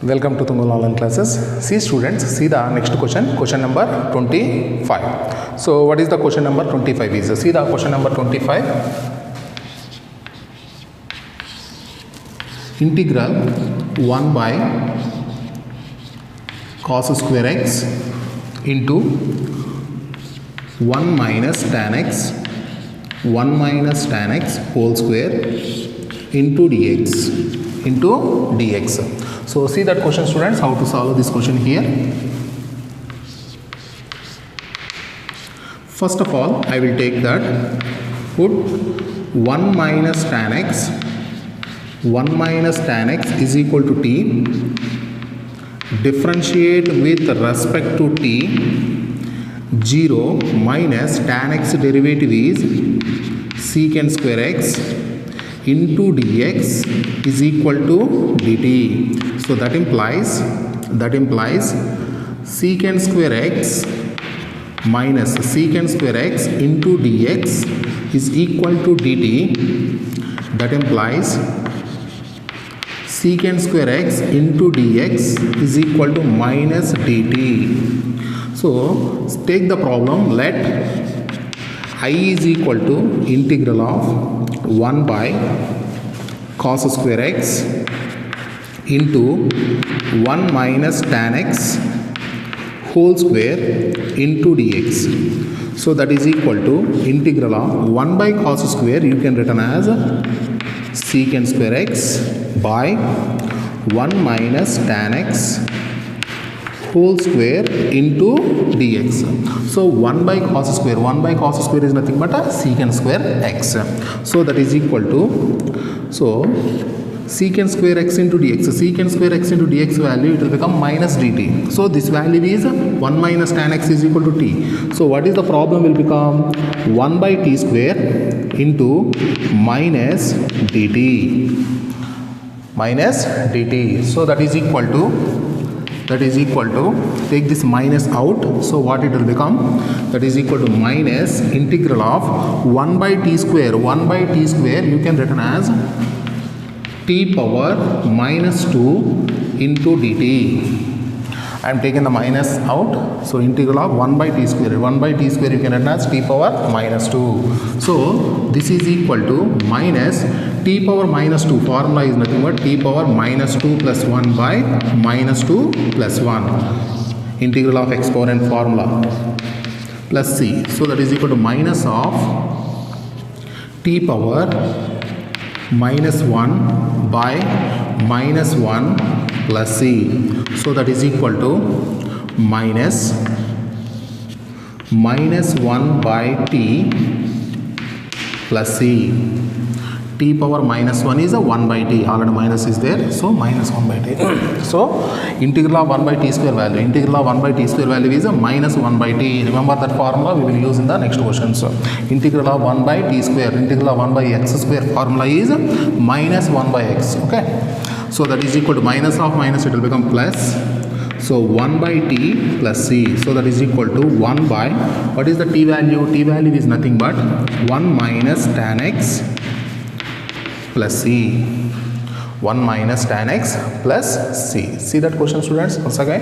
Welcome to Tungal online classes. See students, see the next question number 25. So what is the question number 25 is? See the question number 25. Integral 1 by cos square x into 1 minus tan x whole square into dx. So see that question students, how to solve this question here. First of all, I will take that, put 1 minus tan x is equal to t, differentiate with respect to t, 0 minus tan x derivative is secant square x into dx is equal to dt. So that implies secant square x minus secant square x into dx is equal to dt. That implies secant square x into dx is equal to minus dt. So take the problem, let I is equal to integral of 1 by cos square x into 1 minus tan x whole square into dx. So that is equal to integral of 1 by cos square, you can written as secant square x by 1 minus tan x whole square into dx. So 1 by cos square is nothing but a secant square x. So that is equal to, so secant square x into dx, value, it will become minus dt. So this value is 1 minus tan x is equal to t. So what is the problem will become 1 by t square into minus dt. So that is equal to, take this minus out. So what it will become? That is equal to minus integral of 1 by t square. You can written as t power minus 2 into dt. I am taking the minus out. So integral of 1 by t square. You can written as t power minus 2. So this is equal to minus t power minus 2. Formula is nothing but t power minus 2 plus 1 by minus 2 plus 1. Integral of exponent formula plus c. So that is equal to minus of t power minus 1 by minus 1 plus c. So that is equal to minus 1 by t plus c. T power minus 1 is a 1 by t, already minus is there, so minus 1 by t. So integral of 1 by t square value, is a minus 1 by t. Remember that formula we will use in the next question. So integral of 1 by t square, integral of 1 by x square formula is minus 1 by x. Okay, so that is equal to minus of minus, it will become plus. So 1 by t plus c. So that is equal to 1 by, what is the t value? T value is nothing but 1 minus tan x plus c. 1 minus tan x plus c. See that question students once again.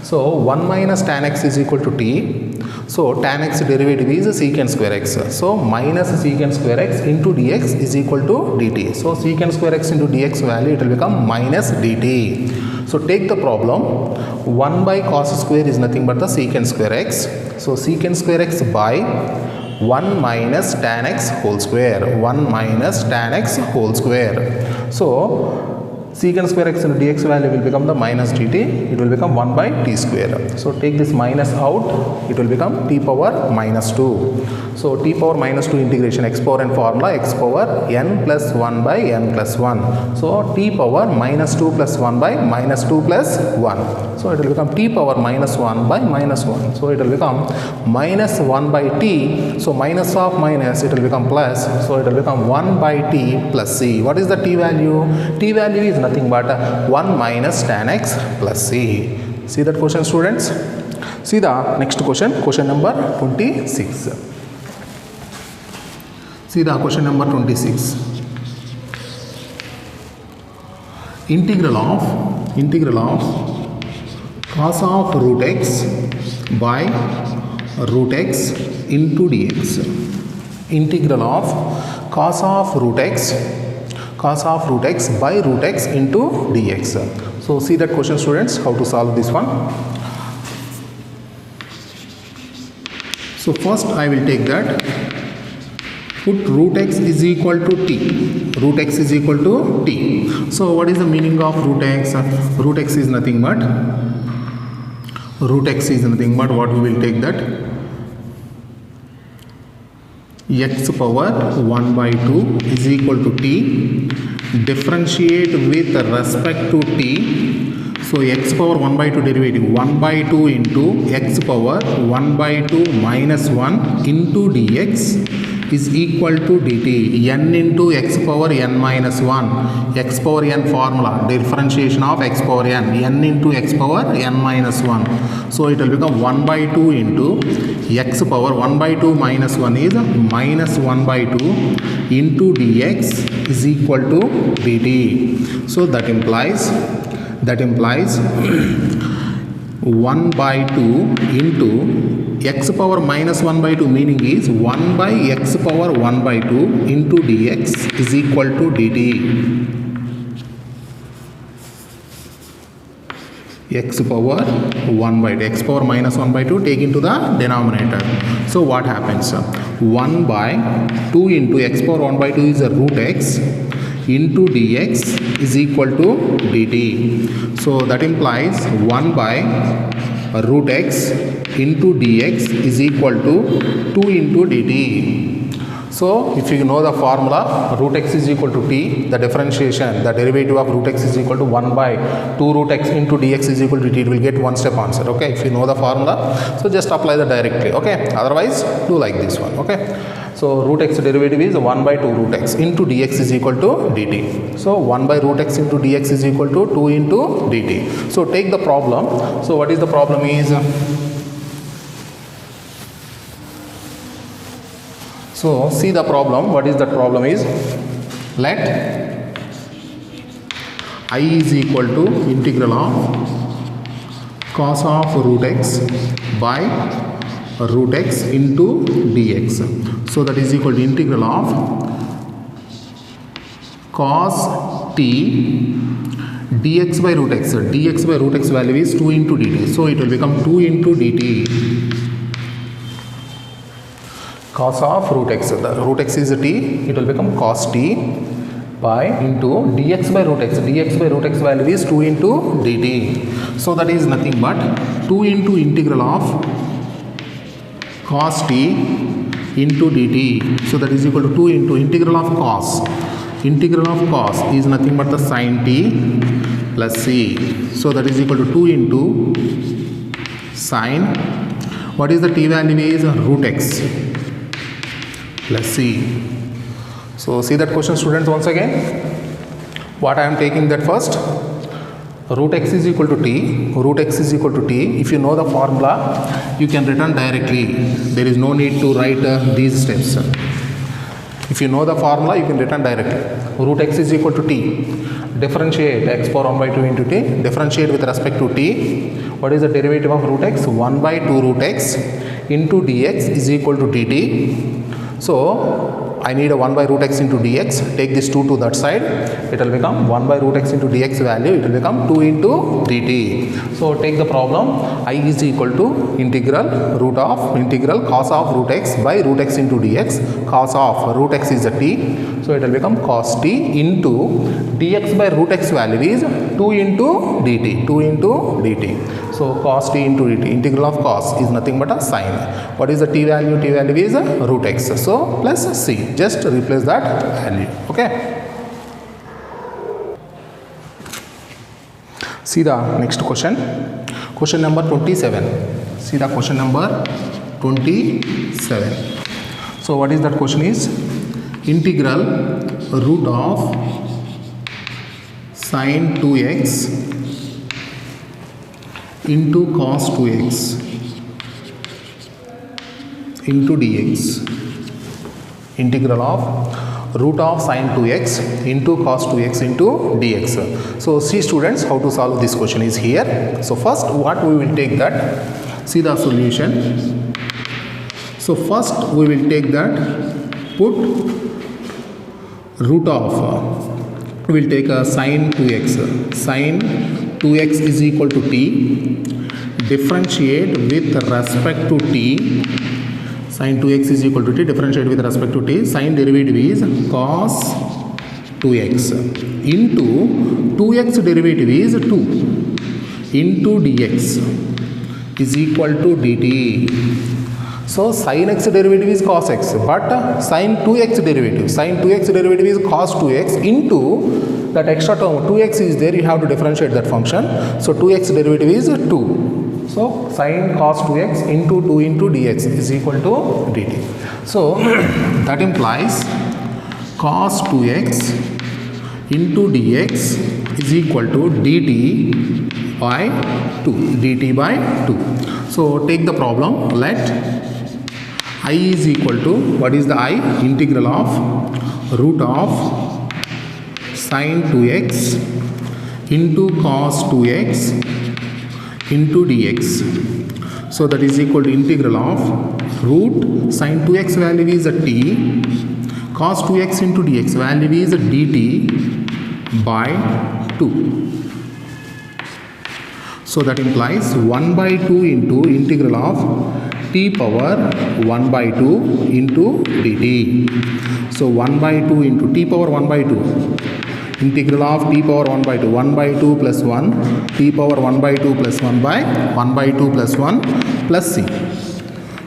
So 1 minus tan x is equal to t. So tan x derivative is secant square x. So minus secant square x into dx is equal to dt. So secant square x into dx value, it will become minus dt. So take the problem, 1 by cos square is nothing but the secant square x. So secant square x by 1 minus tan x whole square. So secant square x into dx value will become the minus dt. It will become 1 by t square. So take this minus out, it will become t power minus 2. So t power minus 2 integration exponent formula, x power n plus 1 by n plus 1. So t power minus 2 plus 1 by minus 2 plus 1. So it will become t power minus 1 by minus 1. So it will become minus 1 by t. So minus of minus, it will become plus. So it will become 1 by t plus c. What is the t value? T value is nothing but 1 minus tan x plus c. See that question students? See the next question number 26. See the question number 26. integral of cos of root x by root x into dx. Integral of cos of root x by root x into dx. So see that question, students, how to solve this one. So first I will take that, put root x is equal to t. Root x is equal to t. So what is the meaning of root x? Root x is nothing but what we will take that, x power 1 by 2 is equal to t. Differentiate with respect to t. So x power 1 by 2 derivative 1 by 2 into x power 1 by 2 minus 1 into dx is equal to dt. N into x power n minus 1. X power n formula, differentiation of x power n. N into x power n minus 1. So it will become 1 by 2 into x power 1 by 2 minus 1 is minus 1 by 2 into dx is equal to dt. So that implies 1 by 2 into x power minus 1 by 2, meaning is 1 by x power 1 by 2 into dx is equal to dt. X power 1 by 2, x power minus 1 by 2 take into the denominator. So what happens? 1 by 2 into x power 1 by 2 is a root x into dx is equal to dt. So that implies 1 by root x into dx is equal to 2 into dt. So if you know the formula, root x is equal to t, the differentiation, the derivative of root x is equal to 1 by 2 root x into dx is equal to t, it will get one step answer. Okay, if you know the formula, so just apply that directly. Okay, otherwise do like this one. Okay, so root x derivative is 1 by 2 root x into dx is equal to dt. So 1 by root x into dx is equal to 2 into dt. So take the problem. So what is the problem is, so see the problem. What is that problem is, let I is equal to integral of cos of root x by root x into dx. So that is equal to integral of cos t dx by root x. Dx by root x value is 2 into dt. So it will become 2 into dt. Cos of root x, the root x is a t, it will become cos t by into dx by root x. Dx by root x value is 2 into dt. So that is nothing but 2 into integral of cos t into dt. So that is equal to 2 into integral of cos. Integral of cos is nothing but the sin t plus c. So that is equal to 2 into sin. What is the t value is root x plus c. So see that question, students, once again. What I am taking that first, root x is equal to t. Root x is equal to t. If you know the formula, you can return directly. There is no need to write these steps. If you know the formula, you can return directly. Root x is equal to t. Differentiate x power 1 by 2 into t. Differentiate with respect to t. What is the derivative of root x? 1 by 2 root x into dx is equal to dt. So I need a 1 by root x into dx. Take this 2 to that side. It will become 1 by root x into dx value. It will become 2 into dt. So take the problem. I is equal to integral cos of root x by root x into dx. Cos of root x is a t. So it will become cos t into dx by root x value is 2 into dt. 2 into dt. So cos t into dt. Integral of cos is nothing but a sine. What is the t value? T value is root x. So plus c. Just replace that value. Okay. See the next question. Question number 27. See the question number 27. So what is that question is? Integral root of sin 2x into cos 2x into dx. Integral of root of sine 2x into cos 2x into dx. So see students, how to solve this question is here. So first what we will take that, see the solution. So first we will take that, put root of, we will take a sine 2x, sine 2x is equal to t, differentiate with respect to t, sin 2x is equal to t, differentiate with respect to t, sin derivative is cos 2x into 2x derivative is 2 into dx is equal to dt. So sin x derivative is cos x, but sin 2x derivative is cos 2x into that extra term 2x is there, you have to differentiate that function. So 2x derivative is 2. So sin cos 2x into 2 into dx is equal to dt. So that implies cos 2x into dx is equal to dt by 2. So take the problem, let I is equal to, what is the I? Integral of root of sin 2x into cos 2x into dx. So that is equal to integral of root sin 2x value is a t, cos 2x into dx value is a dt by 2. So that implies 1 by 2 into integral of t power 1 by 2 into dt. So 1 by 2 into t power 1 by 2, integral of t power 1 by 2, 1 by 2 plus 1, t power 1 by 2 plus 1 by 1 by 2 plus 1 plus c.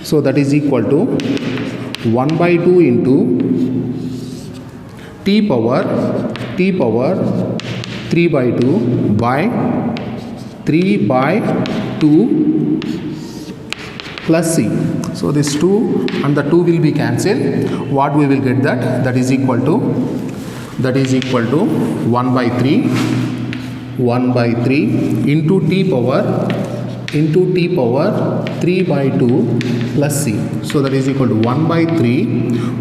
So that is equal to 1 by 2 into t power 3 by 2 by 3 by 2 plus c. So this 2 and the 2 will be cancelled. What we will get that? That is equal to 1 by 3 into t power 3 by 2 plus c. So that is equal to 1 by 3.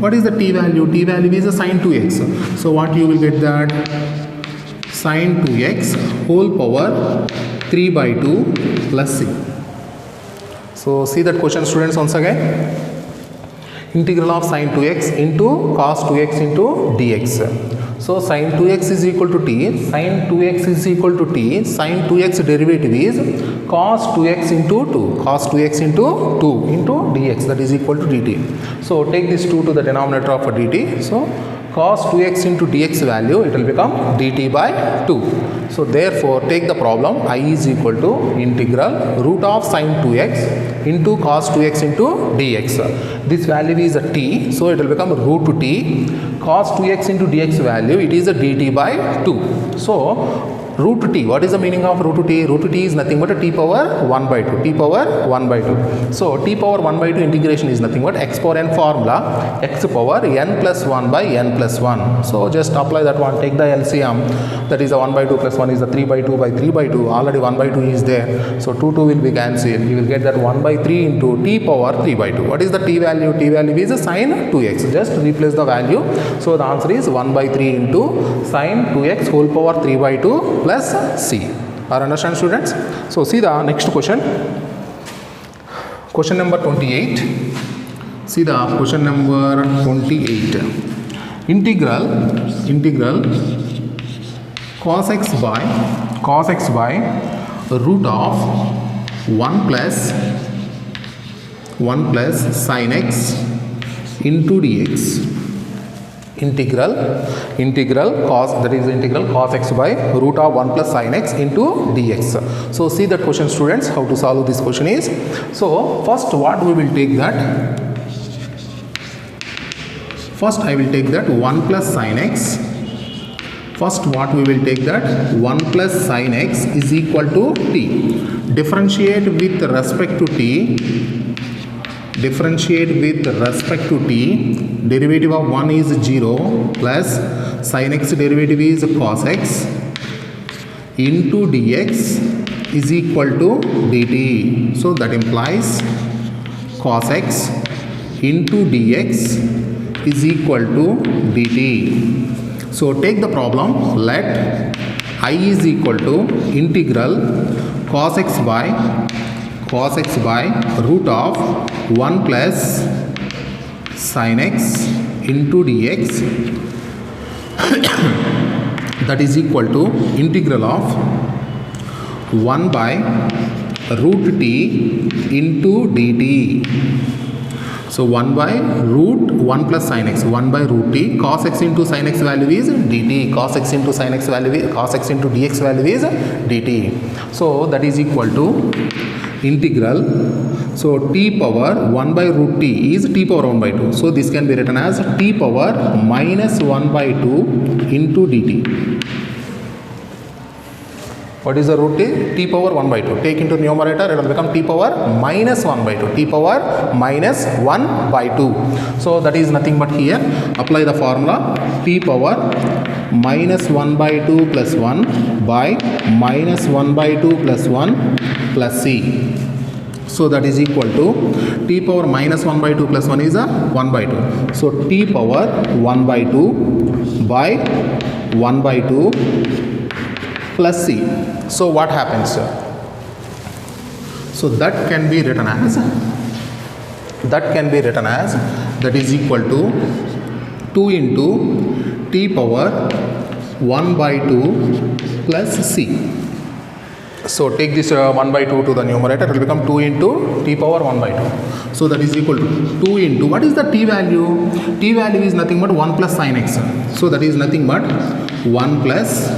What is the t value? T value is a sin 2x. So what you will get that? Sin 2x whole power 3 by 2 plus c. So see that question students once again. Integral of sin 2x into cos 2x into dx. So sin 2x is equal to t, sin 2x is equal to t, sin 2x derivative is cos 2x into 2, cos 2x into 2 into dx, that is equal to dt. So take this 2 to the denominator of a dt. So cos 2x into dx value, it will become dt by 2. So therefore take the problem, I is equal to integral root of sin 2x into cos 2x into dx. This value is a t, so it will become root t. Cos 2x into dx value, it is a dt by 2. So root t, what is the meaning of root t? Root t is nothing but a t power 1 by 2, t power 1 by 2. So t power 1 by 2 integration is nothing but x power n formula, x power n plus 1 by n plus 1. So just apply that one, take the LCM, that is the 1 by 2 plus 1 is the 3 by 2 by 3 by 2, already 1 by 2 is there. So 2 will be cancelled, you will get that 1 by 3 into t power 3 by 2. What is the t value? T value is a sin 2x, just replace the value. So the answer is 1 by 3 into sin 2x whole power 3 by 2 plus c. Are understand students? So see the next question. Question number 28. See the question number 28. Integral cos x by root of 1 plus sin x into dx. Integral cos, that is integral cos x by root of 1 plus sin x into dx. So see that question students, how to solve this question is. So first what we will take that, first I will take that 1 plus sin x. First what we will take that 1 plus sin x is equal to t. Differentiate with respect to t. Differentiate with respect to t. Derivative of 1 is 0 plus sin x derivative is cos x into dx is equal to dt. So that implies cos x into dx is equal to dt. So take the problem. Let I is equal to integral cos x by root of 1 plus sin x into dx that is equal to integral of 1 by root t into dt. So 1 by root 1 plus sin x, 1 by root t, cos x into sin x value is dt, cos x into sin x value, cos x into dx value is dt. So that is equal to integral. So t power 1 by root t is t power 1 by 2. So this can be written as t power minus 1 by 2 into dt. What is the root t? T power 1 by 2. Take into numerator, it will become t power minus 1 by 2. T power minus 1 by 2. So that is nothing but here. Apply the formula. T power minus 1 by 2 plus 1 by minus 1 by 2 plus 1 plus c. So that is equal to t power minus 1 by 2 plus 1 is a 1 by 2. So t power 1 by 2 by 1 by 2 plus c. So what happens? So that can be written as that is equal to 2 into t power 1 by 2 plus c. So take this 1 by 2 to the numerator, it will become 2 into t power 1 by 2. So that is equal to 2 into, what is the t value? T value is nothing but 1 plus sin x. So that is nothing but 1 plus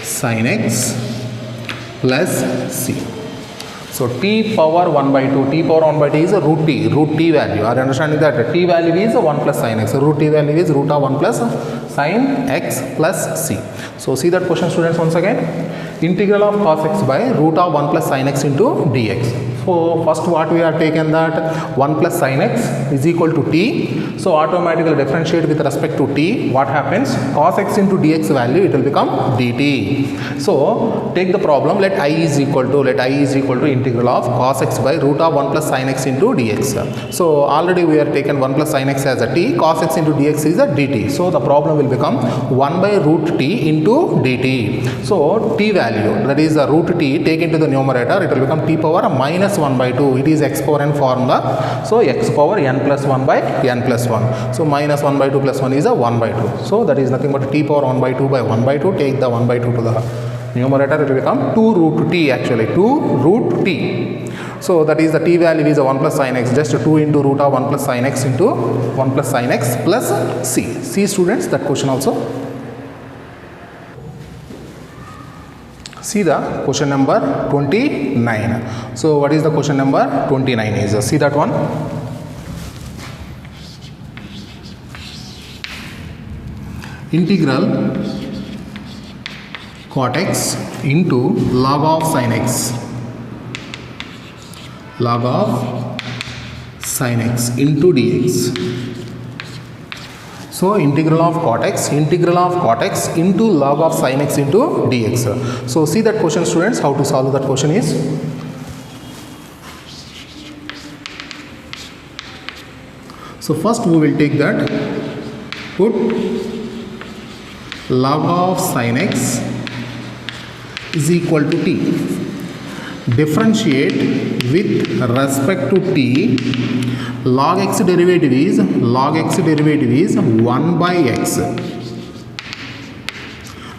sin x plus c. So t power 1 by 2, t power 1 by 2 is a root t value. Are you understanding that? T value is 1 plus sin x. Root t value is root of 1 plus sin x plus c. So see that question, students, once again. Integral of cos x by root of 1 plus sin x into dx. So first what we have taken that 1 plus sin x is equal to t. So automatically differentiate with respect to t. What happens? Cos x into dx value, it will become dt. So take the problem. Let I is equal to integral of cos x by root of 1 plus sin x into dx. So already we have taken 1 plus sin x as a t. Cos x into dx is a dt. So the problem will become 1 by root t into dt. So t value, that is the root t, take into the numerator, it will become t power minus 1 by 2. It is x power n formula. So x power n plus 1 by n plus 1. So minus 1 by 2 plus 1 is a 1 by 2. So that is nothing but t power 1 by 2 by 1 by 2. Take the 1 by 2 to the numerator, it will become 2 root t actually. 2 root t. So that is the t value is a 1 plus sin x. Just 2 into root of 1 plus sin x into 1 plus sin x plus c. See students, that question also. See the question number 29. So what is the question number 29 is? See that one. Integral cot x into log of sin x. Log of sin x into dx. So integral of cot x into log of sin x into dx. So see that question, students, how to solve that question is. So first we will take that, put log of sin x is equal to t. Differentiate with respect to t. Log x derivative is 1 by x.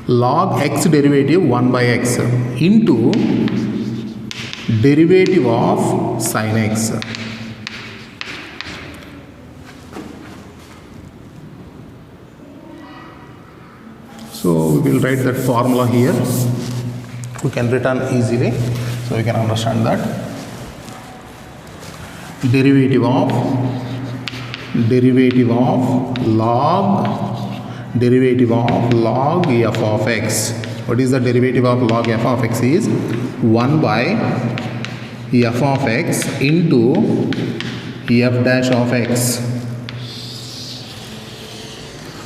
Log x derivative 1 by x into derivative of sin x. So we will write that formula here. We can return easily, so we can understand that. Derivative of log f of x. What is the derivative of log f of x? Is 1 by f of x into f dash of x.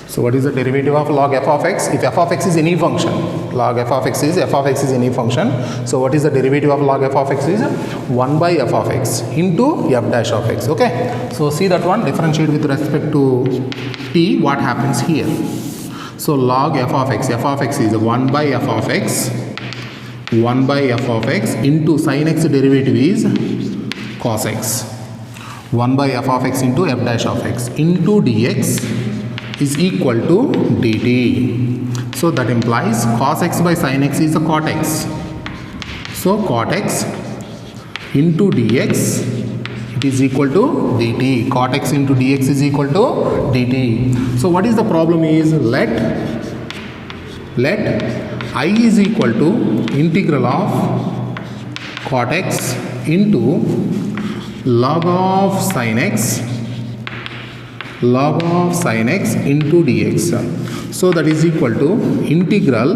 So what is the derivative of log f of x? If f of x is any function, Log f of x is any function. So what is the derivative of log f of x is 1 by f of x into f dash of x. Okay. So see that one, differentiate with respect to t, what happens here. So log f of x is 1 by f of x, 1 by f of x into sin x derivative is cos x. 1 by f of x into f dash of x into dx is equal to dt. So that implies cos x by sin x is a cot x. So cot x into dx, it is equal to dt. Cot x into dx is equal to dt. So what is the problem is, let I is equal to integral of cot x into log of sin x into dx. So that is equal to integral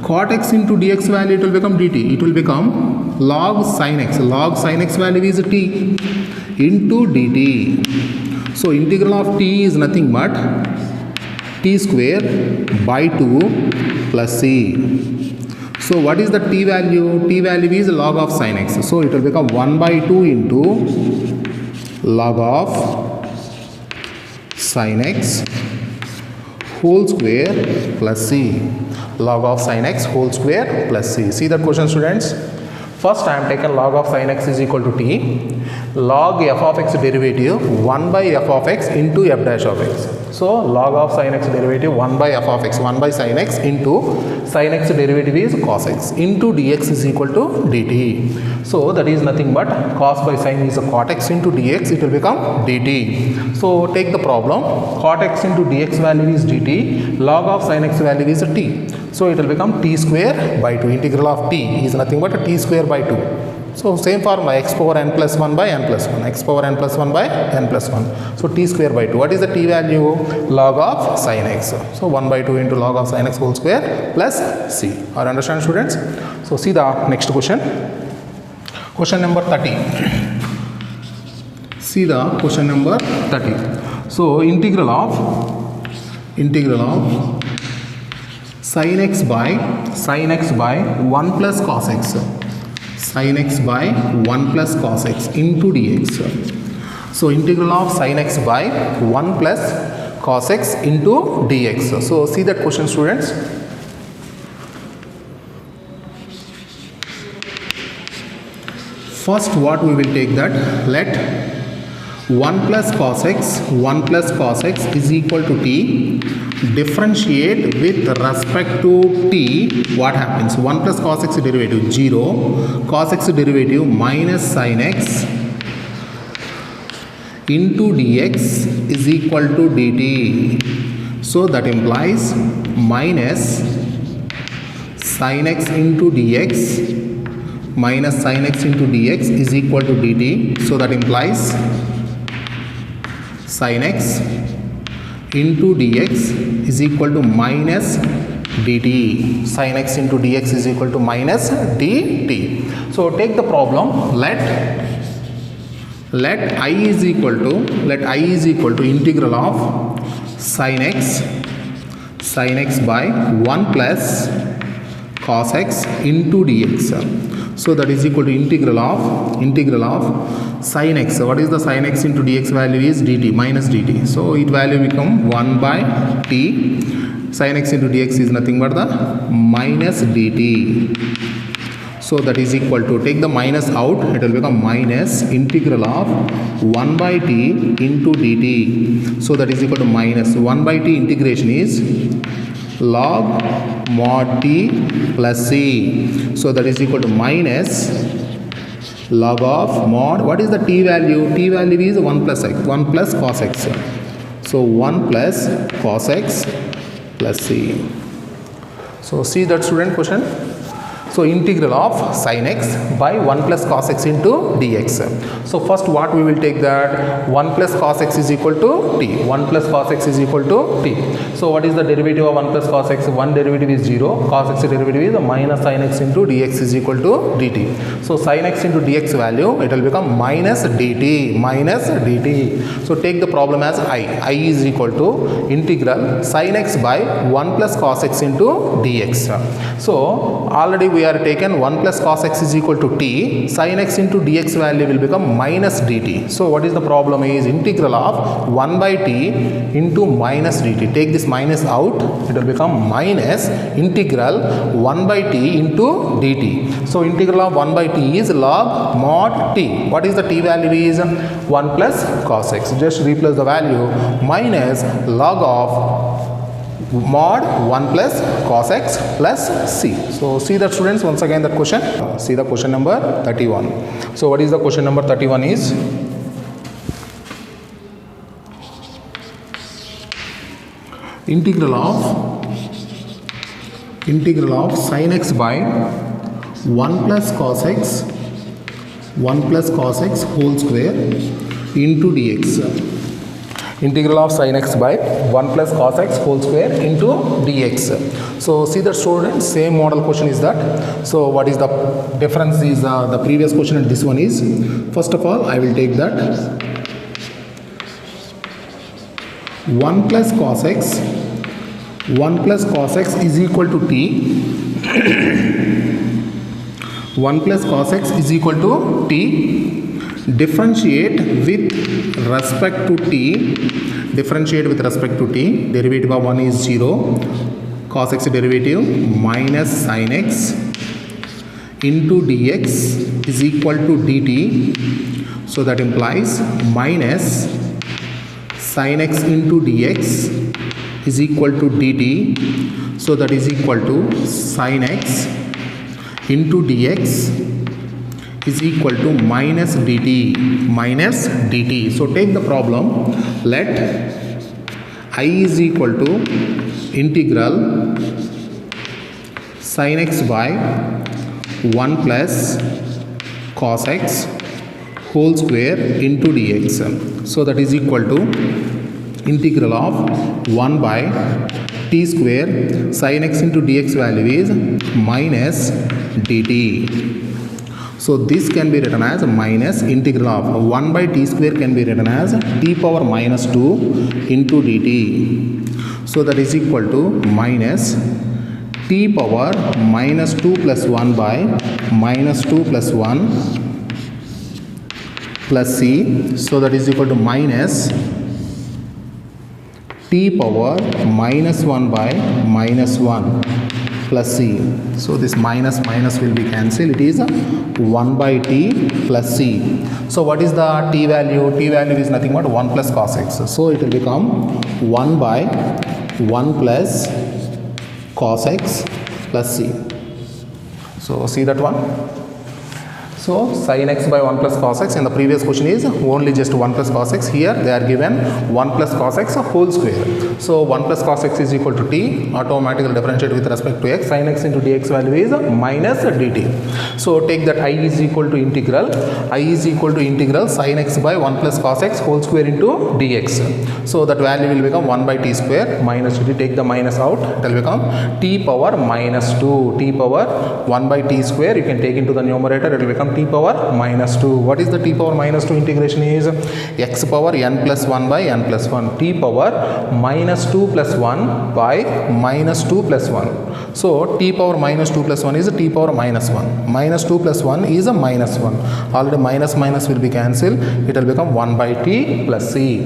cot x into dx value, it will become dt. It will become log sin x. Log sin x value is t into dt. So integral of t is nothing but t square by 2 plus c. So what is the t value? T value is log of sin x. So it will become 1 by 2 into log of sin x whole square plus c. Log of sin x whole square plus c. See that question, students? First I am taken log of sin x is equal to t. Log f of x derivative 1 by f of x into f dash of x. So log of sin x derivative 1 by f of x, 1 by sin x into sin x derivative is cos x into dx is equal to dt. So that is nothing but cos by sin is a cot x into dx, it will become dt. So take the problem, cot x into dx value is dt, log of sin x value is a t. So it will become t square by 2. Integral of t is nothing but a t square by 2. So same formula, x power n plus 1 by n plus 1, x power n plus 1 by n plus 1. So t square by 2. What is the t value? Log of sin x. So 1 by 2 into log of sin x whole square plus c. Are understand, students? So see the next question. Question number 30. See the question number 30. So integral of sin x by 1 plus cos x. Sin x by 1 plus cos x into dx. So integral of sin x by 1 plus cos x into dx. So see that question, students. First what we will take that, let 1 plus cos x is equal to t. Differentiate with respect to t, what happens? 1 plus cos x derivative 0, cos x derivative minus sin x into dx is equal to dt. So that implies minus sin x into dx is equal to dt. So that implies sin x into dx is equal to minus dt. Sin x into dx is equal to minus dt. So take the problem, let I is equal to integral of sin x by 1 plus cos x into dx. So that is equal to integral of sin x. What is the sin x into dx value is dt, minus dt. So it value become 1 by t. Sin x into dx is nothing but the minus dt. So that is equal to, take the minus out, it will become minus integral of 1 by t into dt. So that is equal to minus 1 by t integration is log mod t plus c. So that is equal to minus log of mod, what is the t value? T value is 1 plus x, 1 plus cos x. So 1 plus cos x plus c. So see that, student, question. So integral of sin x by 1 plus cos x into dx. So first what we will take that 1 plus cos x is equal to t. 1 plus cos x is equal to t. So what is the derivative of 1 plus cos x? 1 derivative is 0. Cos x derivative is minus sin x into dx is equal to dt. So sin x into dx value, it will become minus dt. Minus dt. So take the problem as I. I is equal to integral sin x by 1 plus cos x into dx. So already we are taken 1 plus cos x is equal to t. Sin x into dx value will become minus dt. So what is the problem is integral of 1 by t into minus dt. Take this minus out, it will become minus integral 1 by t into dt. So integral of 1 by t is log mod t. What is the t value is 1 plus cos x. Just replace the value minus log of mod 1 plus cos x plus c. So see that students, once again that question. See the question number 31. So what is the question number 31 is? Integral of sin x by 1 plus cos x whole square into dx. Integral of sin x by 1 plus cos x whole square into dx. So see that students, same model question is that. So what is the difference is the previous question and this one is, first of all I will take that 1 plus cos x is equal to t. 1 plus cos x is equal to t. Differentiate with respect to t. Derivative of 1 is 0. Cos x derivative minus sin x into dx is equal to dt. So that implies minus sin x into dx is equal to dt. So that is equal to sin x into dx is equal to minus dt. So take the problem. Let I is equal to integral sin x by 1 plus cos x whole square into dx. So that is equal to integral of 1 by t square. Sin x into dx value is minus dt. So this can be written as minus integral of 1 by t square can be written as t power minus 2 into dt. So that is equal to minus t power minus 2 plus 1 by minus 2 plus 1 plus c. So that is equal to minus t power minus 1 by minus 1 plus c. So this minus will be cancelled. It is 1 by t plus c. So what is the t value? T value is nothing but 1 plus cos x. So it will become 1 by 1 plus cos x plus c. So see that one. So sin x by 1 plus cos x in the previous question is only just 1 plus cos x. Here they are given 1 plus cos x whole square. So 1 plus cos x is equal to t. Automatically differentiate with respect to x. Sin x into dx value is minus dt. So take that I is equal to integral. I is equal to integral sin x by 1 plus cos x whole square into dx. So that value will become 1 by t square minus dt. Take the minus out. It will become t power minus 2. T power 1 by t square. You can take into the numerator. It will become t power minus 2. What is the t power minus 2 integration is? X power n plus 1 by n plus 1. T power minus 2 plus 1 by minus 2 plus 1. So t power minus 2 plus 1 is t power minus 1. Minus 2 plus 1 is a minus 1. Already minus will be cancelled. It will become 1 by t plus c.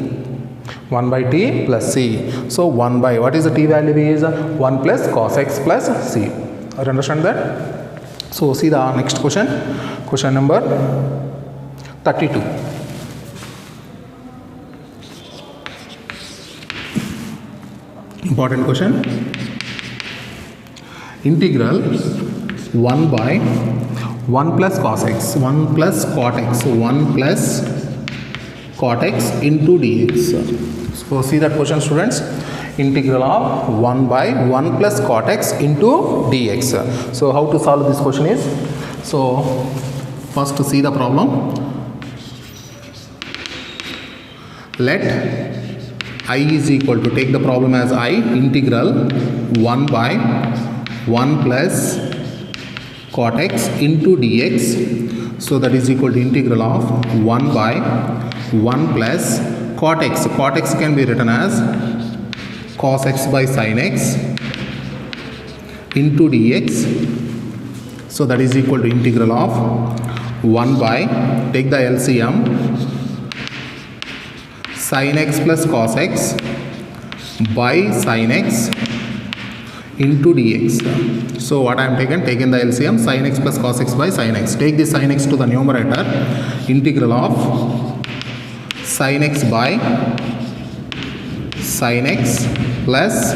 1 by t plus c. So 1 by, what is the t value is? 1 plus cos x plus c. You understand that? So see the next question. Question number 32. Important question. Integral 1 by 1 plus cos x, 1 plus cot x, 1 plus cot x into dx. So see that question students. integral of 1 by 1 plus cot x into dx. So how to solve this question is, so first see the problem. Let I is equal to, take the problem as I, integral 1 by 1 plus cot x into dx. So that is equal to integral of 1 by 1 plus cot x. Cot x can be written as cos x by sin x into dx. So that is equal to integral of 1 by, take the LCM, sin x plus cos x by sin x into dx. So what I am taken the LCM, sin x plus cos x by sin x. Take this sin x to the numerator, integral of sin x by sin x plus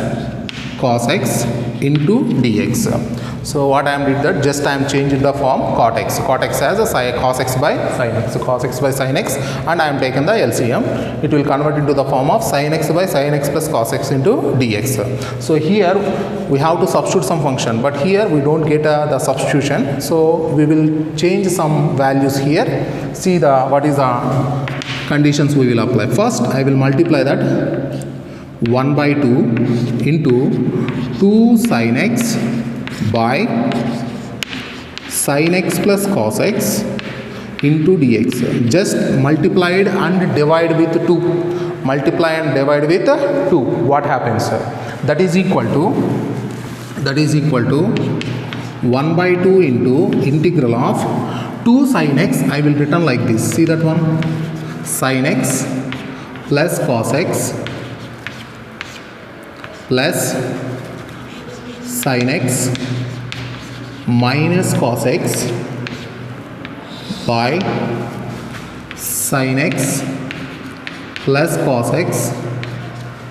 cos x into dx. So what I am did that, just I am changing the form cot x. Cot x as a cos x by sin x. So cos x by sin x, and I am taken the LCM. It will convert into the form of sin x by sin x plus cos x into dx. So here we have to substitute some function, but here we don't get the substitution. So we will change some values here. See the what is the conditions we will apply. First I will multiply that 1 by 2 into 2 sin x by sin x plus cos x into dx. Just multiplied and divide with 2. Multiply and divide with 2. What happens? That is equal to 1 by 2 into integral of 2 sin x. I will written like this. See that one? Sin x plus cos x plus sin x minus cos x by sin x plus cos x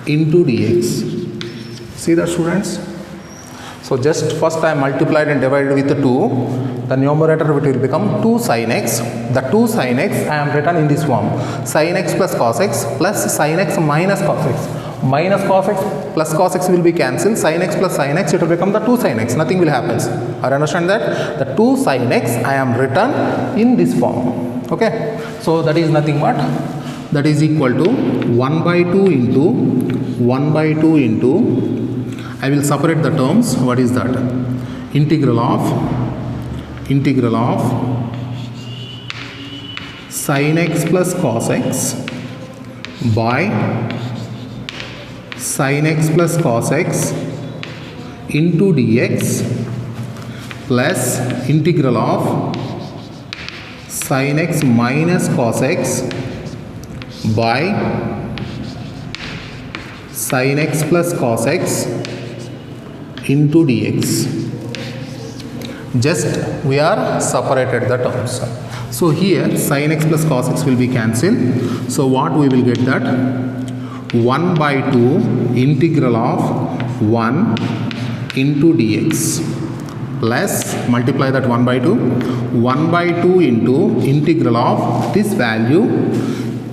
into dx. See that, students? So just first I multiplied and divided with 2. The numerator will become 2 sin x. The 2 sin x I am written in this form. Sin x plus cos x plus sin x minus cos x. Minus cos x plus cos x will be cancelled. Sin x plus sin x, it will become the 2 sin x. Nothing will happen. I understand that? The 2 sin x I am written in this form. Okay. So that is nothing but, that is equal to 1 by 2 into 1 by 2 into, I will separate the terms. What is that? Integral of sin x plus cos x by sin x plus cos x into dx plus integral of sin x minus cos x by sin x plus cos x into dx. Just we are separated the terms. So here sin x plus cos x will be cancelled. So what we will get, that 1 by 2 integral of 1 into dx plus, multiply that 1 by 2, 1 by 2 into integral of this value.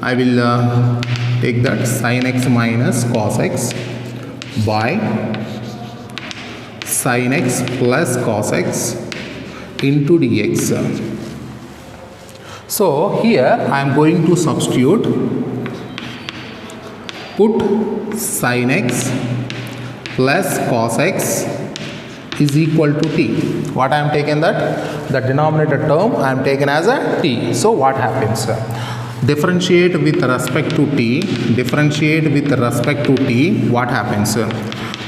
I will take that sin x minus cos x by sin x plus cos x into dx. So here I am going to substitute, put sin x plus cos x is equal to t. What I am taken, that the denominator term I am taken as a t. So what happens? Differentiate with respect to t. Differentiate with respect to t. What happens?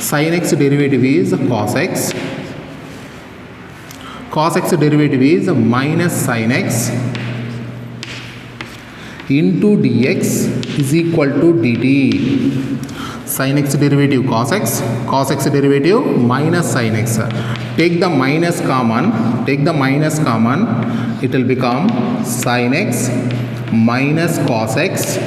Sin x derivative is cos x. Cos x derivative is minus sin x into dx is equal to dt. Sin x derivative cos x derivative minus sin x. Take the minus common, it will become sin x minus cos x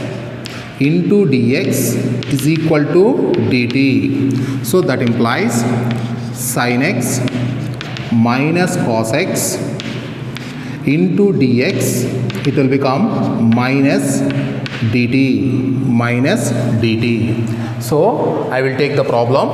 into dx is equal to dt. So that implies sin x minus cos x into dx, it will become minus dt minus dt. So I will take the problem.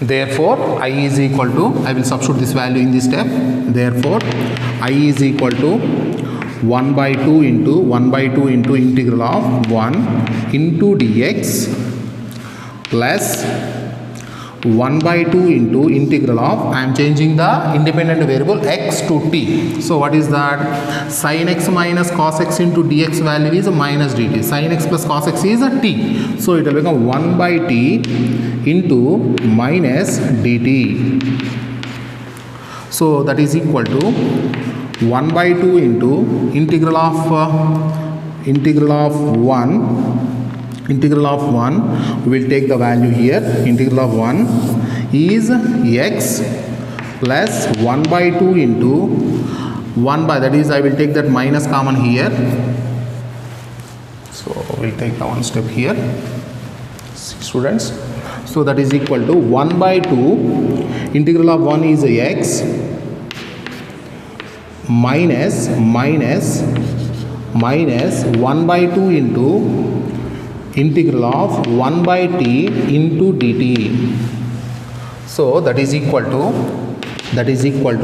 Therefore I is equal to, I will substitute this value in this step. Therefore I is equal to 1 by 2 into 1 by 2 into integral of 1 into dx plus 1 by 2 into integral of, I am changing the independent variable x to t. So what is that? Sin x minus cos x into dx value is minus dt. Sin x plus cos x is a t. So it will become 1 by t into minus dt. So that is equal to 1 by 2 into integral of 1, we will take the value here. Integral of 1 is x plus 1 by 2 into 1 by, that is I will take that minus common here. So we will take the one step here, students. So that is equal to 1 by 2, integral of 1 is x minus 1 by 2 into integral of 1 by t into dt. So that is equal to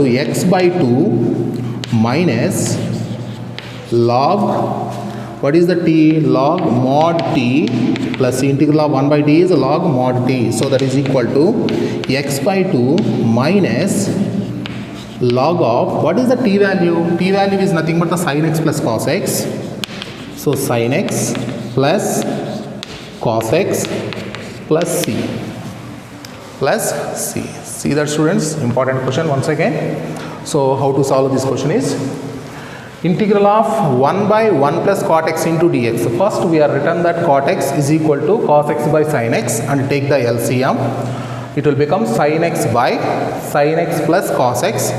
x by 2 minus log, what is the t? Log mod t plus integral of 1 by t is log mod t. So that is equal to x by 2 minus log of, what is the t value? T value is nothing but the sin x plus cos x. So sin x plus cos x plus c. See that, students? Important question once again. So how to solve this question is integral of 1 by 1 plus cot x into dx. First we are written that cot x is equal to cos x by sin x and take the LCM. It will become sin x by sin x plus cos x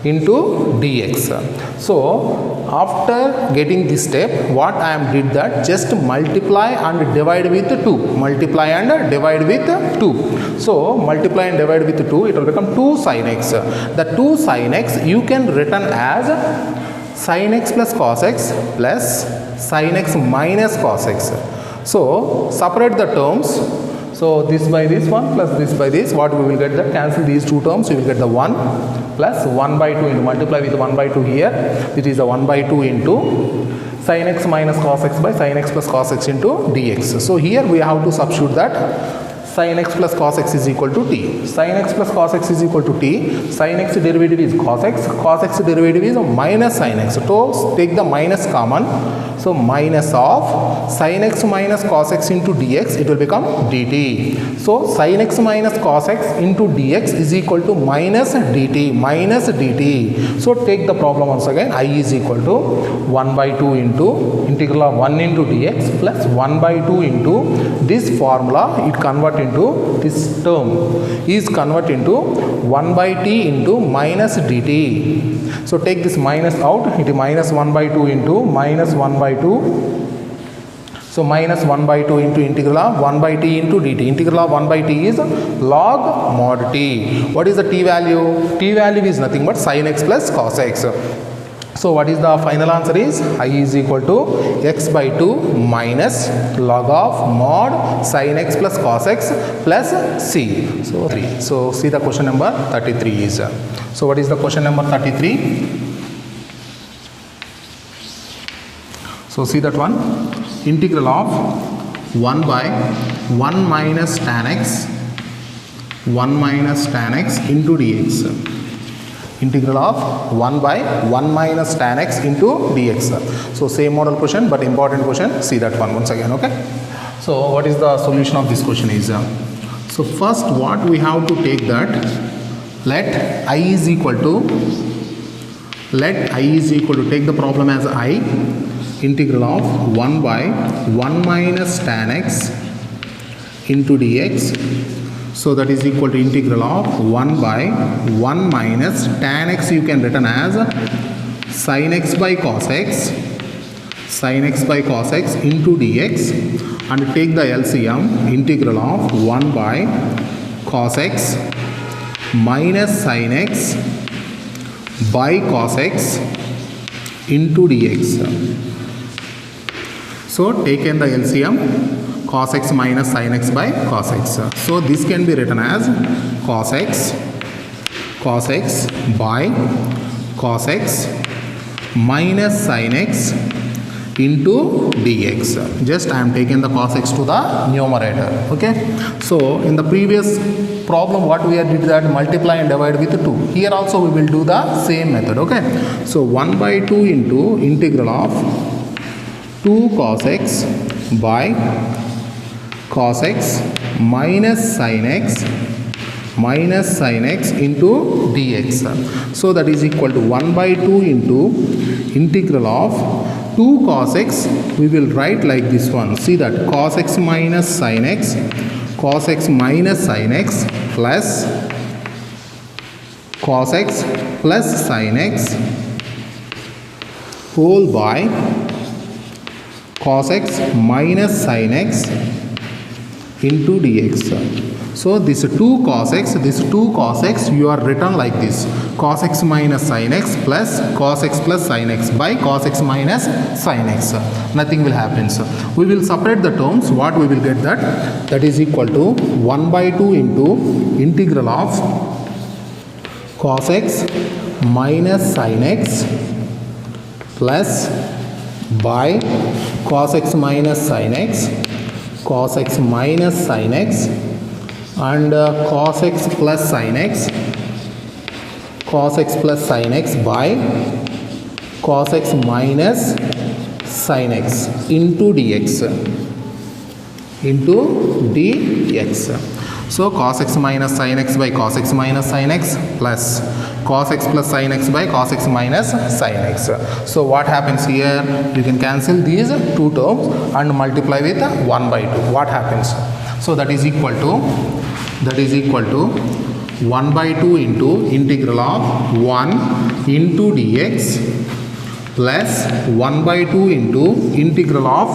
into dx. So after getting this step, what I am did that just multiply and divide with 2. Multiply and divide with 2. So multiply and divide with 2, it will become 2 sin x. The 2 sin x you can written as sin x plus cos x plus sin x minus cos x. So separate the terms. So this by this one plus this by this, what we will get that? Cancel these two terms, we will get the 1 plus 1 by 2 into, multiply with 1 by 2 here, it is a 1 by 2 into sin x minus cos x by sin x plus cos x into dx. So here we have to substitute that sin x plus cos x is equal to t. Sin x plus cos x is equal to t. Sin x derivative is cos x derivative is minus sin x. So take the minus common. So minus of sin x minus cos x into dx, it will become dt. So sin x minus cos x into dx is equal to minus dt. So take the problem once again. I is equal to 1 by 2 into integral of 1 into dx plus 1 by 2 into this formula, it convert into this term is convert into 1 by t into minus dt. So take this minus out, it is minus 1 by 2 into minus 1 by 2. So minus 1 by 2 into integral of 1 by t into dt. Integral of 1 by t is log mod t. What is the t value? T value is nothing but sin x plus cos x. So what is the final answer is I is equal to x by 2 minus log of mod sin x plus cos x plus c. So 3. So see the question number 33 is. So what is the question number 33? So see that one. Integral of 1 by 1 minus tan x into dx. Integral of 1 by 1 minus tan x into dx. So same model question but important question. See that one once again. Okay. So what is the solution of this question is? So first what we have to take that, let I is equal to take the problem as I. Integral of 1 by 1 minus tan x into dx. So that is equal to integral of 1 by 1 minus tan x, you can written as sin x by cos x into dx, and take the LCM. Integral of 1 by cos x minus sin x by cos x into dx. So taken the LCM, cos x minus sin x by cos x. So this can be written as cos x by cos x minus sin x into dx. Just I am taking the cos x to the numerator. Okay. So in the previous problem what we did that multiply and divide with 2. Here also we will do the same method. Okay. So 1 by 2 into integral of 2 cos x by cos x minus sin x into dx. So that is equal to 1 by 2 into integral of 2 cos x. We will write like this one. See that cos x minus sin x plus cos x plus sin x whole by cos x minus sin x into dx. So this 2 cos x you are written like this, cos x minus sin x plus sin x by cos x minus sin x. Nothing will happen. So we will separate the terms. What we will get that is equal to 1 by 2 into integral of cos x minus sin x plus by cos x minus sin x and cos x plus sin x by cos x minus sin x into dx. So cos x minus sin x by cos x minus sin x plus cos x plus sin x by cos x minus sin x. So what happens here? You can cancel these two terms and multiply with 1 by 2. What happens? So that is equal to 1 by 2 into integral of 1 into dx plus 1 by 2 into integral of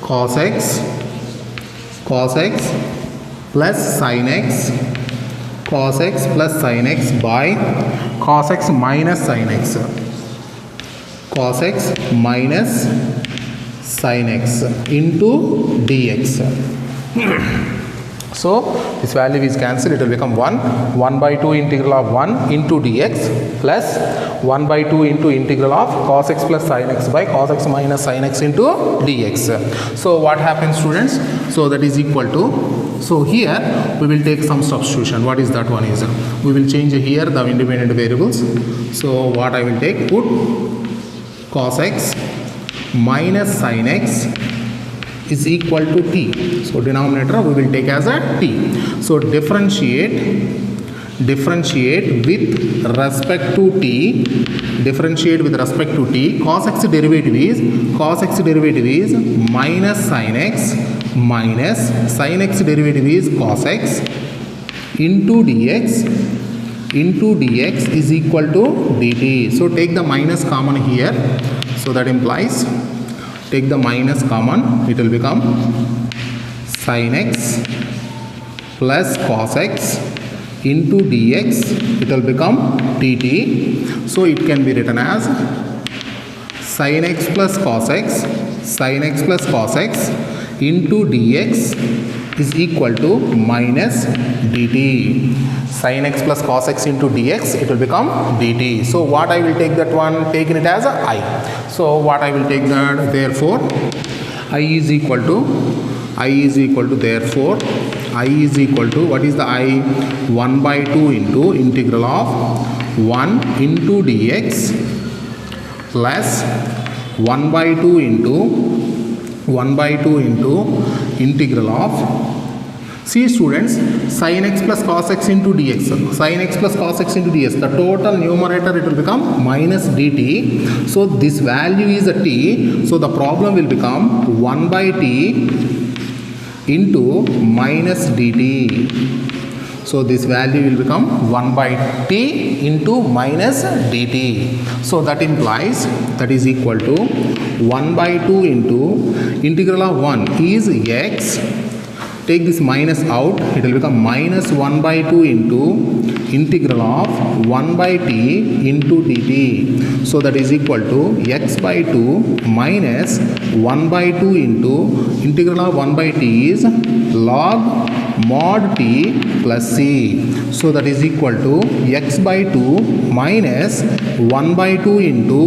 cos x plus sin x plus sin x by cos x minus sin x into dx. So this value is cancelled. It will become 1 by 2 integral of 1 into dx plus 1 by 2 into integral of cos x plus sin x by cos x minus sin x into dx. So what happens, students? So that is equal to, so here we will take some substitution. What is that one is? We will change here the independent variables. So what I will take, put cos x minus sin x is equal to t. So denominator we will take as a t. So differentiate with respect to t. Cos x derivative is minus sin x minus sin x derivative is cos x into dx is equal to dt. So take the minus common here. So that implies, take the minus common, it will become sin x plus cos x into dx, it will become dt. So it can be written as sin x plus cos x into dx is equal to minus dt. Sin x plus cos x into dx, it will become dt. So what I will take that one, taking it as a I. So what I will take that, therefore I is equal to therefore I is equal to, what is the I? 1 by 2 into integral of 1 into dx plus 1 by 2 into integral of, see students, sin x plus cos x into dx, the total numerator it will become minus dt. So this value is a t, so the problem will become 1 by t into minus dt. So this value will become 1 by t into minus dt. So that implies, that is equal to 1 by 2 into integral of 1 is x take this minus out, it will become minus 1 by 2 into integral of 1 by t into dt. So that is equal to x by 2 minus 1 by 2 into integral of 1 by t is log mod t plus c. So that is equal to x by 2 minus 1 by 2 into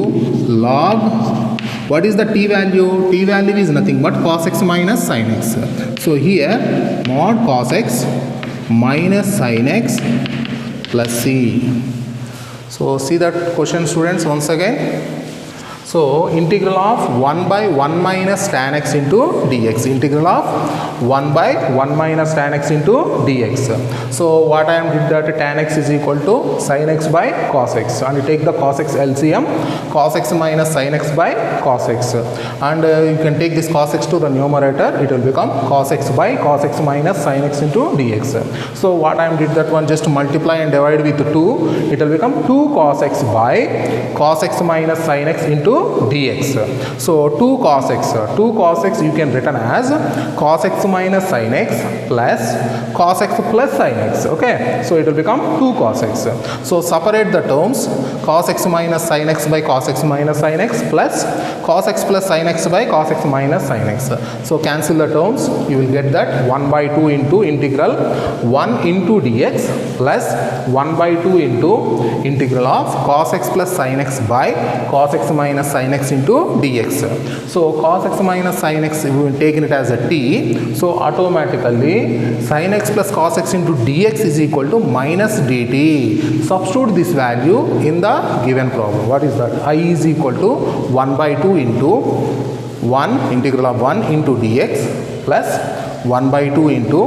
log, what is the t value? T value is nothing but cos x minus sin x. So here mod cos x minus sin x plus c. So see that question, students, once again. So integral of 1 by 1 minus tan x into dx. Integral of 1 by 1 minus tan x into dx. So what I am did that tan x is equal to sin x by cos x, and you take the cos x LCM, cos x minus sin x by cos x, and you can take this cos x to the numerator, it will become cos x by cos x minus sin x into dx. So what I am did that one, just multiply and divide with 2, it will become 2 cos x by cos x minus sin x into dx. So 2 cos x you can written as cos x minus sin x plus cos x plus sin x. Okay, so it will become 2 cos x. So separate the terms, cos x minus sin x by cos x minus sin x plus cos x plus sin x by cos x minus sin x. So cancel the terms, you will get that 1 by 2 into integral 1 into dx plus 1 by 2 into integral of cos x plus sin x by cos x minus sin x into dx. So cos x minus sin x, we will take it as a t. So automatically sin x plus cos x into dx is equal to minus dt. Substitute this value in the given problem. What is that? I is equal to 1 by 2 into 1 integral of 1 into dx plus 1 by 2 into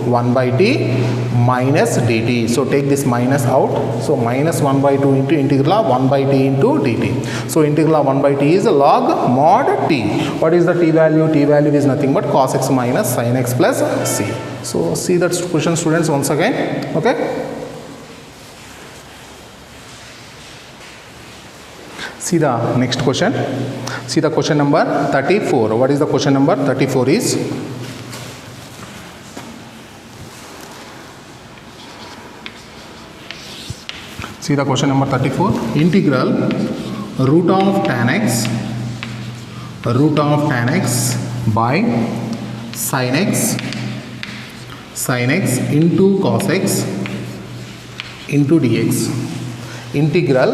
1 by t minus dt. So take this minus out. So minus 1 by 2 into integral of 1 by t into dt. So integral of 1 by t is log mod t. What is the t value? T value is nothing but cos x minus sin x plus c. So see that question, students, once again. Okay. See the next question. See the question number 34. What is the question number 34 is? See the question number 34. Integral root of tan x by sin x into cos x into dx. Integral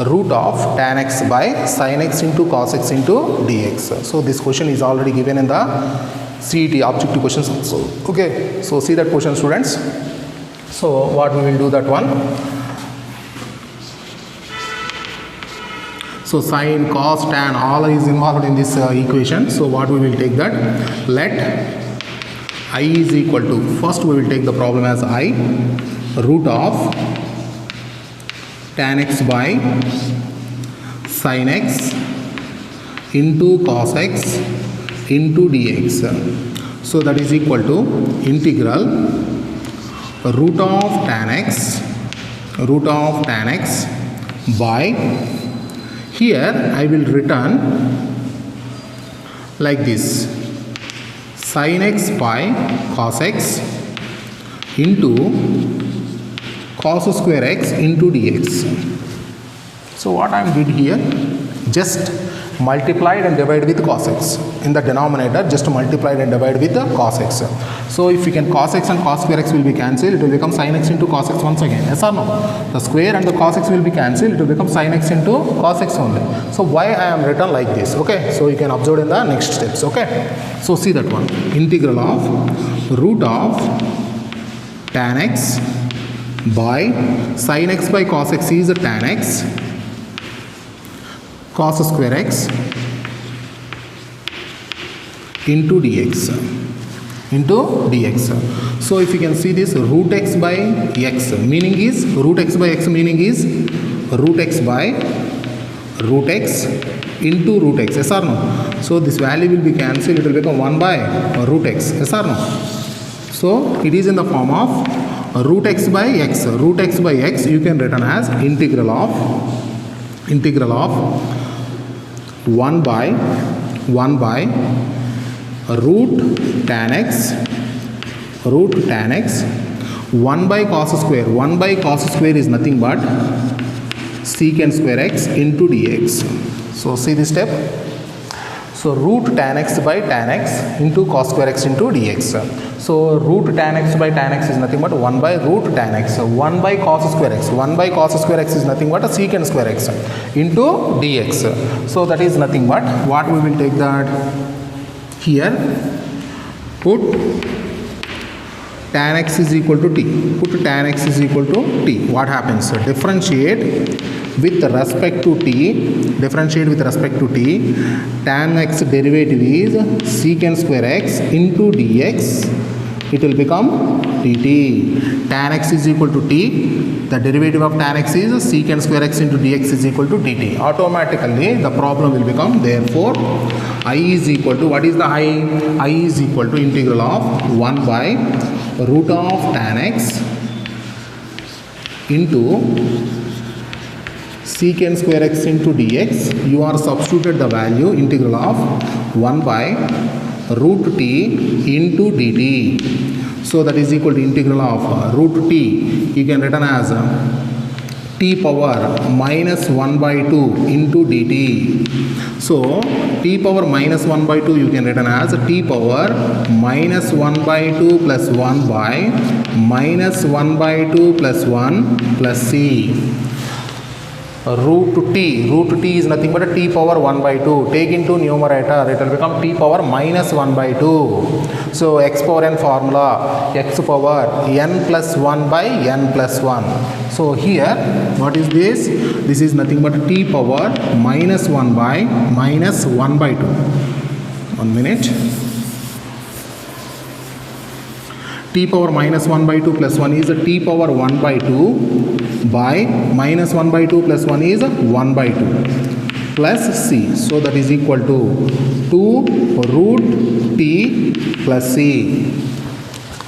root of tan x by sin x into cos x into dx. So this question is already given in the CET objective questions also. Okay, so see that question, students. So what we will do that one. So sin, cos, tan, all is involved in this equation. So what we will take that, let I is equal to, first we will take the problem as I, root of tan x by sin x into cos x into dx. So that is equal to integral root of tan x by, here I will return like this, sin x by cos x into cos square x into dx. So what I did here, just multiplied and divided with cos x. In the denominator, just multiplied and divided with the cos x. So if you can, cos x and cos square x will be cancelled, it will become sin x into cos x once again. Yes or no? The square and the cos x will be cancelled, it will become sin x into cos x only. So why I am written like this? Okay, so you can observe in the next steps. Okay, so see that one, integral of root of tan x by sin x by cos x is tan x cos square x into dx. So if you can see this, root x by x meaning is, root x by x meaning is root x by root x into root x. Yes or no? So this value will be cancelled, it will become 1 by root x. Yes or no? So it is in the form of root x by x. Root x by x you can written as integral of 1 by root tan x root tan x 1 by cos square. 1 by cos square is nothing but secant square x into dx. So see this step. So root tan x by tan x into cos square x into dx. So root tan x by tan x is nothing but 1 by root tan x. So 1 by cos square x. 1 by cos square x is nothing but a secant square x into dx. So that is nothing but what we will take that here. Put tan x is equal to t. Put tan x is equal to t. What happens? Differentiate with respect to t. Differentiate with respect to t. Tan x derivative is secant square x into dx. It will become dt. Tan x is equal to t. The derivative of tan x is secant square x into dx is equal to dt. Automatically the problem will become, therefore I is equal to, what is the I? I is equal to integral of 1 by root of tan x into secant square x into dx. You are substituted the value integral of 1 by root t into dt. So that is equal to integral of root t. You can written as t power minus 1 by 2 into dt. So t power minus 1 by 2 you can written as t power minus 1 by 2 plus 1 by minus 1 by 2 plus 1 plus c. Root t is nothing but a t power 1 by 2. Take into numerator, it will become t power minus 1 by 2. So x power n formula, x power n plus 1 by n plus 1. So here what is this? This is nothing but t power minus 1 by minus 1 by 2. 1 minute. T power minus 1 by 2 plus 1 is a t power 1 by 2 by minus 1 by 2 plus 1 is 1 by 2 plus c. So that is equal to 2 root t plus c.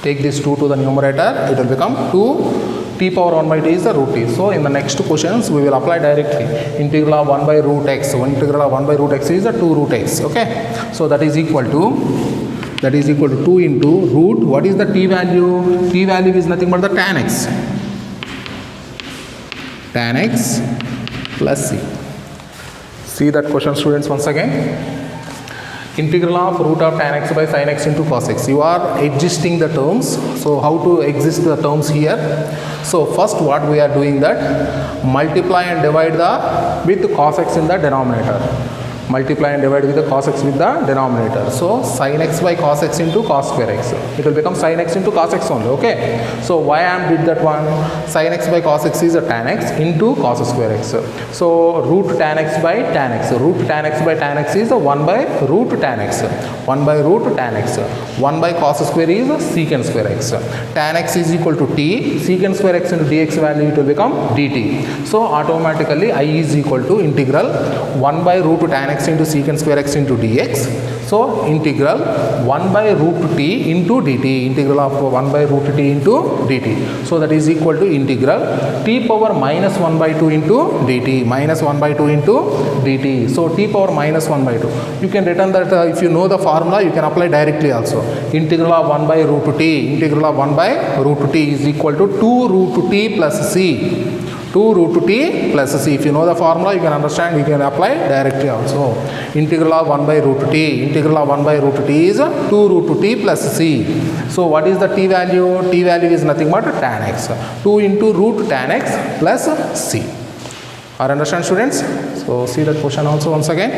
Take this 2 to the numerator, it will become 2 t power 1 by t is the root t. So in the next questions we will apply directly integral of 1 by root x. So integral of 1 by root x is a 2 root x. Okay. So that is equal to 2 into root. What is the t value? T value is nothing but the tan x. Tan x plus c. See that question, students, once again. Integral of root of tan x by sin x into cos x. You are adjusting the terms. So how to exist the terms here? So first what we are doing that multiply and divide with cos x in the denominator. Multiply and divide with the cos x with the denominator. So sin x by cos x into cos square x. It will become sin x into cos x only. Okay. So why I am did that one? Sin x by cos x is a tan x into cos square x. So root tan x by tan x. Root tan x by tan x is 1 by root tan x. 1 by root tan x. 1 by cos square is secant square x. Tan x is equal to t. Secant square x into dx value it will become dt. So automatically I is equal to integral 1 by root tan x into secant square x into dx. So integral 1 by root t into dt. Integral of 1 by root t into dt. So that is equal to integral t power minus 1 by 2 into dt. Minus 1 by 2 into dt. So t power minus 1 by 2. You can return that if you know the formula you can apply directly also. Integral of 1 by root t. Integral of 1 by root t is equal to 2 root t plus c. 2 root t plus c. If you know the formula, you can understand, you can apply directly also. Integral of 1 by root t. Integral of 1 by root t is 2 root t plus c. So what is the t value? T value is nothing but tan x. 2 into root tan x plus c. Are understand, students? So see that question also once again.